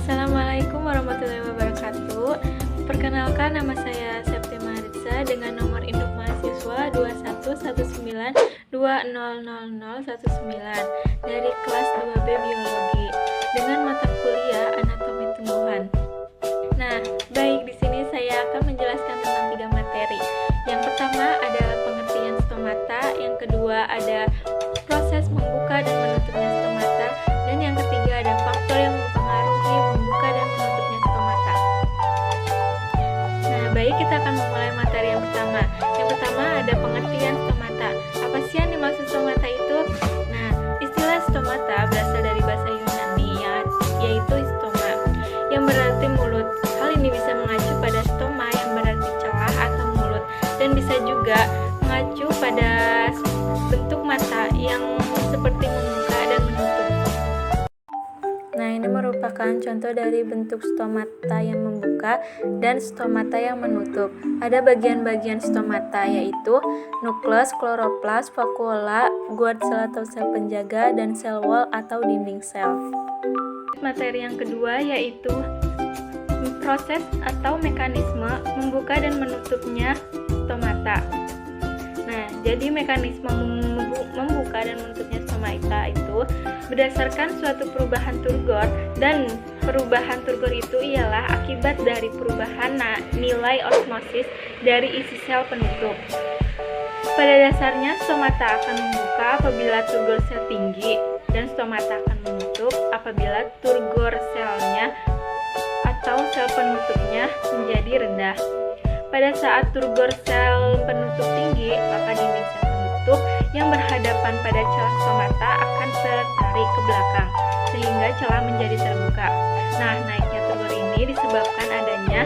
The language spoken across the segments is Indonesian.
Assalamualaikum warahmatullahi wabarakatuh. Perkenalkan, nama saya Septi Maritza dengan nomor induk mahasiswa 2119200019 dari kelas 2B Biologi dengan mata kuliah Anatomi Tumbuhan. Nah, baik, di sini saya akan menjelaskan tentang 3 materi. Yang pertama adalah pengertian stomata, yang kedua ada proses membuka dan menutupnya stomata, dan yang ketiga ada faktor yang mempengaruhi membuka dan menutupnya stomata. Nah, baik, kita akan memulai materi yang pertama. Yang pertama ada pengertian stomata. Apa sih yang dimaksud stomata itu? Nah, istilah stomata berasal dari bahasa Yunani yaitu stoma, yang berarti mulut. Hal ini bisa mengacu pada stoma yang berarti celah atau mulut, dan bisa juga mengacu pada bentuk mata yang seperti membuka dan menutup. Nah, ini merupakan contoh dari bentuk stomata yang membuka dan stomata yang menutup. Ada bagian-bagian stomata yaitu nukleus, kloroplas, vakuola, guard sel atau sel penjaga, dan sel wall atau dinding sel. Materi yang kedua yaitu proses atau mekanisme membuka dan menutupnya stomata. Nah, jadi mekanisme membuka dan menutupnya stomata itu berdasarkan suatu perubahan turgor, dan perubahan turgor itu ialah akibat dari perubahan nilai osmosis dari isi sel penutup. Pada dasarnya stomata akan membuka apabila turgor sel tinggi, dan stomata akan menutup apabila turgor selnya atau sel penutupnya menjadi rendah. Pada saat turgor sel penutup tinggi, maka dinding sel penutup yang berhadapan pada celah stomata akan tertarik ke belakang, sehingga celah menjadi terbuka. Nah, naiknya turgor ini disebabkan adanya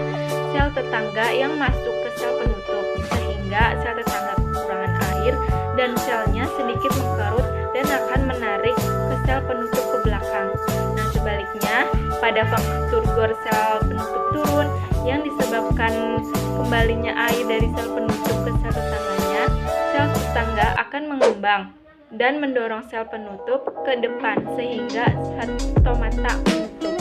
sel tetangga yang masuk ke sel penutup, sehingga sel tetangga kekurangan air dan selnya sedikit mengkerut dan akan menarik ke sel penutup ke belakang. Nah, sebaliknya, pada faktor turgor sel penutup turun yang disebabkan kembalinya air dari sel penutup ke sel tetangganya, sel tetangga akan mengembang dan mendorong sel penutup ke depan sehingga stomata menutup.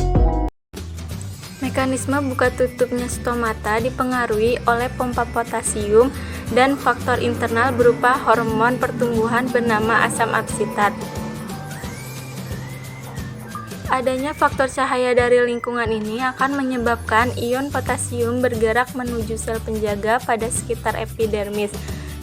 Mekanisme buka tutupnya stomata dipengaruhi oleh pompa potasium dan faktor internal berupa hormon pertumbuhan bernama asam absitat. Adanya faktor cahaya dari lingkungan ini akan menyebabkan ion potasium bergerak menuju sel penjaga pada sekitar epidermis.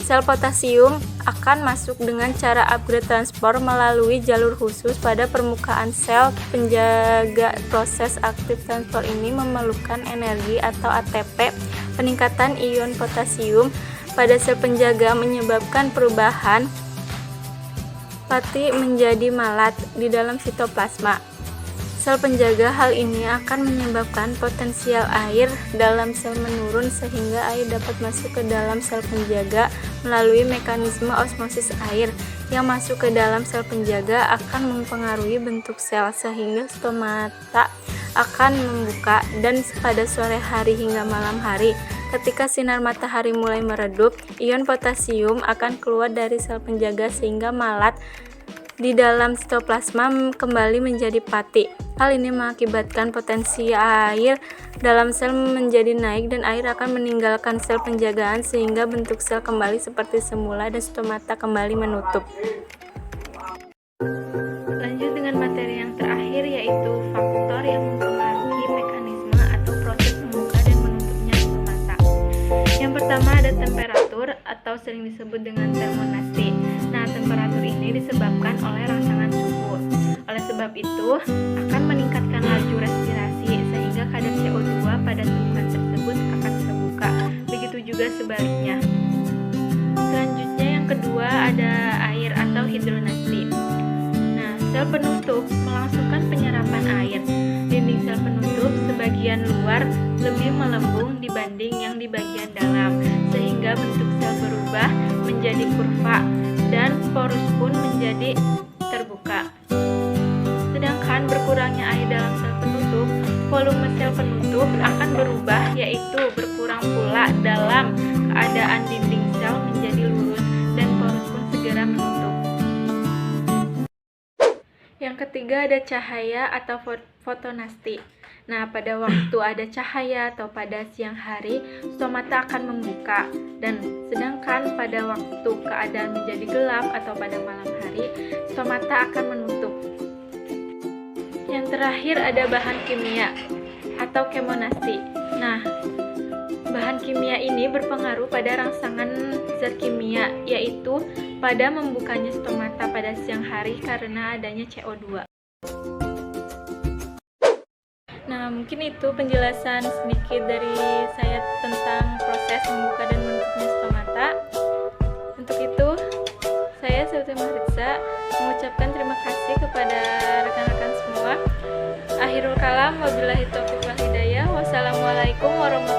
Sel potasium akan masuk dengan cara upgrade transport melalui jalur khusus pada permukaan sel penjaga. Proses aktif transport ini memerlukan energi atau ATP. Peningkatan ion potasium pada sel penjaga menyebabkan perubahan pati menjadi malat di dalam sitoplasma sel penjaga. Hal ini akan menyebabkan potensial air dalam sel menurun sehingga air dapat masuk ke dalam sel penjaga melalui mekanisme osmosis. Air yang masuk ke dalam sel penjaga akan mempengaruhi bentuk sel sehingga stomata akan membuka, dan pada sore hari hingga malam hari ketika sinar matahari mulai meredup, ion potasium akan keluar dari sel penjaga sehingga malat di dalam sitoplasma kembali menjadi pati. Hal ini mengakibatkan potensi air dalam sel menjadi naik dan air akan meninggalkan sel penjagaan sehingga bentuk sel kembali seperti semula dan stomata kembali menutup. Lanjut dengan materi yang terakhir yaitu faktor yang mempengaruhi mekanisme atau proses membuka dan menutupnya stomata. Yang pertama ada temperatur atau sering disebut dengan termonasti. Nah, temperatur ini disebabkan oleh rangsangan suhu. Oleh sebab itu, akan meningkatkan laju respirasi sehingga kadar CO2 pada tumbuhan tersebut akan terbuka. Begitu juga sebaliknya. Selanjutnya yang kedua ada air atau hidronasti. Nah, sel penutup melangsungkan penyerapan air. Dinding sel penutup sebagian luar lebih melembung dibanding yang di bagian dalam, sehingga bentuk sel berubah menjadi kurva dan porus pun menjadi terbuka. Sedangkan berkurangnya air dalam sel penutup, volume sel penutup akan berubah, yaitu berkurang pula dalam keadaan dinding sel menjadi lurus dan porus pun segera menutup. Yang ketiga ada cahaya atau fotonasti. Nah, pada waktu ada cahaya atau pada siang hari, stomata akan membuka, dan sedangkan pada waktu keadaan menjadi gelap atau pada malam hari, stomata akan menutup. Yang terakhir ada bahan kimia atau kemonasi. Nah, bahan kimia ini berpengaruh pada rangsangan zat kimia, yaitu pada membukanya stomata pada siang hari karena adanya CO2. Nah, mungkin itu penjelasan sedikit dari saya tentang proses membuka dan menutupnya stomata. Untuk itu, saya Sulti Mahritza mengucapkan terima kasih kepada rekan-rekan semua. Akhirul kalam, wabillahi taufiq wal hidayah. Wassalamualaikum warahmatullahi wabarakatuh.